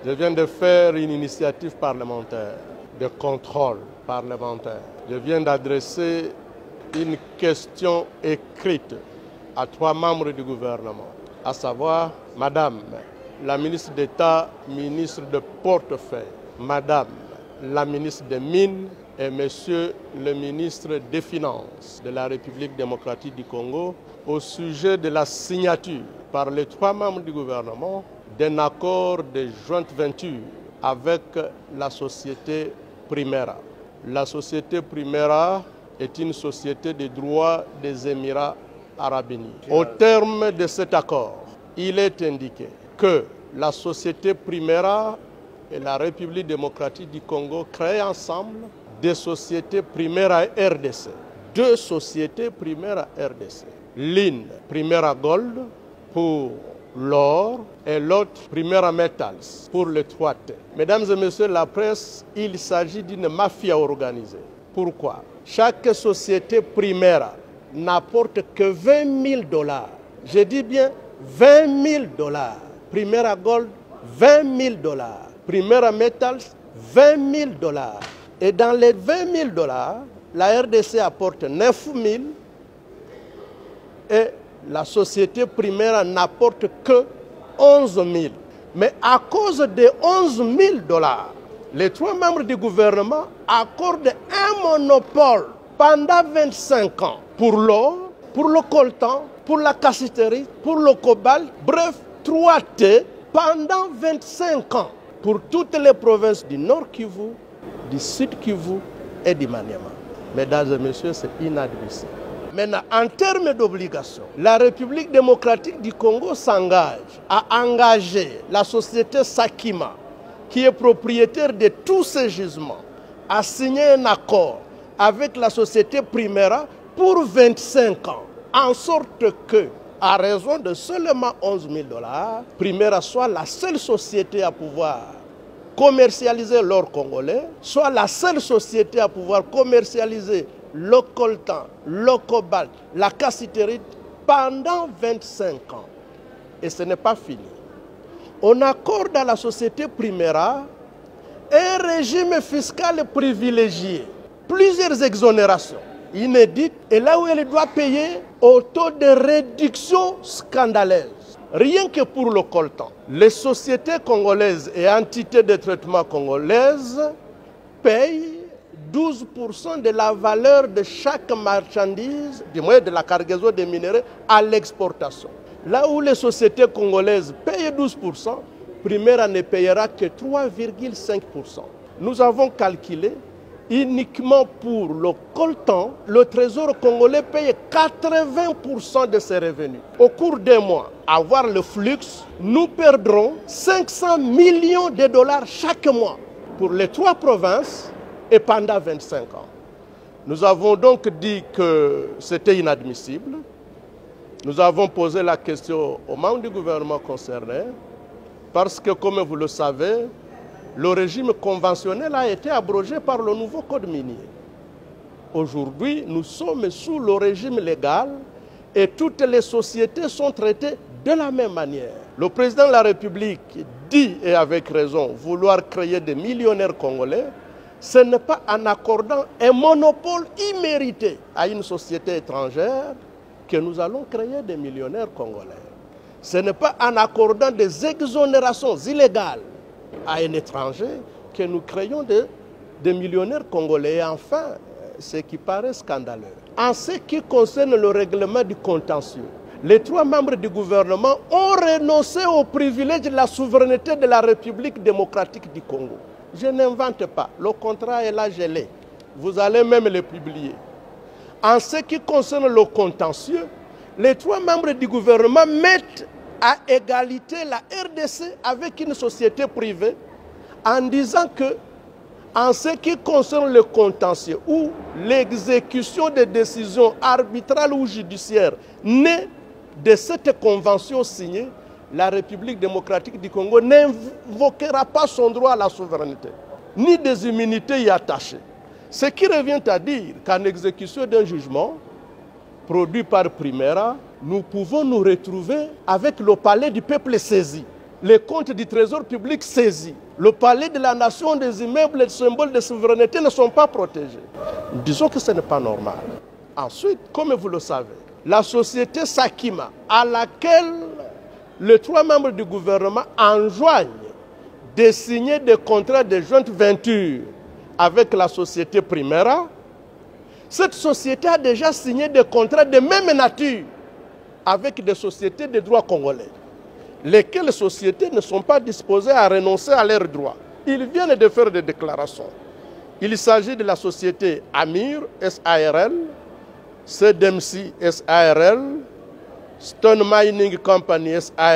Je viens de faire une initiative parlementaire, de contrôle parlementaire. Je viens d'adresser une question écrite à 3 membres du gouvernement, à savoir Madame la ministre d'État, ministre de portefeuille, Madame la ministre des Mines et Monsieur le ministre des Finances de la République démocratique du Congo au sujet de la signature par les 3 membres du gouvernement d'un accord de joint venture avec la société Primera. La société Primera est une société de droit des Émirats arabes unis. Au terme de cet accord, il est indiqué que la société Primera et la République démocratique du Congo créent ensemble des sociétés Primera RDC. 2 sociétés Primera RDC. L'une, Primera Gold, pour l'or, et l'autre, Primera Metals, pour le 3T. Mesdames et messieurs la presse, il s'agit d'une mafia organisée. Pourquoi? Chaque société Primera n'apporte que $20 000. Je dis bien $20 000. Primera Gold, $20 000. Primera Metals, $20 000. Et dans les $20 000, la RDC apporte 9 000 et la société Primera n'apporte que 11 000. Mais à cause des 11 000 $, les 3 membres du gouvernement accordent un monopole pendant 25 ans pour l'or, pour le coltan, pour la cassiterie, pour le cobalt, bref, 3T pendant 25 ans pour toutes les provinces du Nord Kivu, du Sud Kivu et du Maniema. Mesdames et messieurs, c'est inadmissible. Maintenant, en termes d'obligations, la République démocratique du Congo s'engage à engager la société Sakima, qui est propriétaire de tous ces gisements, à signer un accord avec la société Primera pour 25 ans, en sorte que, à raison de seulement 11 000 $, Primera soit la seule société à pouvoir commercialiser l'or congolais, soit la seule société à pouvoir commercialiser le coltan, le cobalt, la cassiterite pendant 25 ans. Et ce n'est pas fini. On accorde à la société Primera un régime fiscal privilégié, plusieurs exonérations inédites, et là où elle doit payer au taux de réduction scandaleuse. Rien que pour le coltan, les sociétés congolaises et entités de traitement congolaises payent 12% de la valeur de chaque marchandise, du moins de la cargaison des minéraux, à l'exportation. Là où les sociétés congolaises payent 12%, Primera ne payera que 3,5%. Nous avons calculé uniquement pour le coltan, le Trésor congolais paye 80% de ses revenus. Au cours d'un mois, à voir le flux, nous perdrons 500 millions de $ chaque mois pour les 3 provinces et pendant 25 ans. Nous avons donc dit que c'était inadmissible. Nous avons posé la question aux membres du gouvernement concerné parce que, comme vous le savez, le régime conventionnel a été abrogé par le nouveau code minier. Aujourd'hui, nous sommes sous le régime légal et toutes les sociétés sont traitées de la même manière. Le président de la République dit, et avec raison, vouloir créer des millionnaires congolais. Ce n'est pas en accordant un monopole immérité à une société étrangère que nous allons créer des millionnaires congolais. Ce n'est pas en accordant des exonérations illégales à un étranger que nous créons des millionnaires congolais. Et enfin, ce qui paraît scandaleux, en ce qui concerne le règlement du contentieux, les 3 membres du gouvernement ont renoncé au privilège de la souveraineté de la République démocratique du Congo. Je n'invente pas, le contrat est là gelé. Vous allez même le publier. En ce qui concerne le contentieux, les 3 membres du gouvernement mettent à égalité la RDC avec une société privée en disant que, en ce qui concerne le contentieux ou l'exécution des décisions arbitrales ou judiciaires nées de cette convention signée, la République démocratique du Congo n'invoquera pas son droit à la souveraineté, ni des immunités y attachées. Ce qui revient à dire qu'en exécution d'un jugement produit par Primera, nous pouvons nous retrouver avec le palais du peuple saisi. les comptes du trésor public saisis. Le palais de la nation, des immeubles, les symboles de souveraineté ne sont pas protégés. Disons que ce n'est pas normal. Ensuite, comme vous le savez, la société Sakima, à laquelle les 3 membres du gouvernement enjoignent de signer des contrats de jointe venture avec la société Primera, cette société a déjà signé des contrats de même nature avec des sociétés de droit congolais, lesquelles sociétés ne sont pas disposées à renoncer à leurs droits. Ils viennent de faire des déclarations. Il s'agit de la société Amir SARL, CDMC SARL, Stone Mining Company SARL,